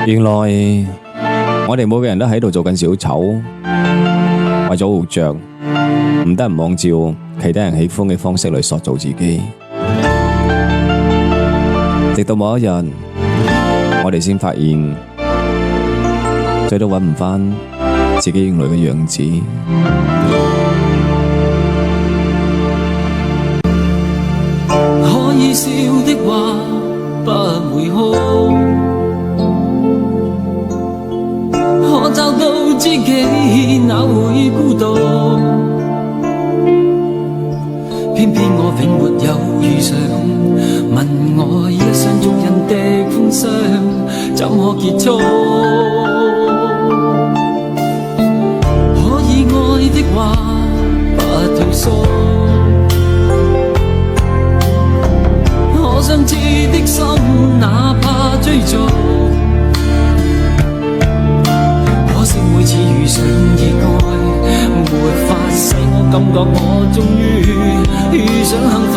原來我哋每個人都喺度做緊小丑，為咗活着，唔得唔按照其他人喜歡嘅方式嚟塑造自己。直到某一日，我哋先發現，再都揾唔返自己原來嘅樣子。可以笑的話不會哭，可找到知己哪會孤獨，偏偏我並沒有遇上，問我一生足印的歡傷怎可結束，可以愛的話不退縮，可相知的心哪怕追逐，可惜每次遇上意外，沒法使我感覺我終於遇上幸福。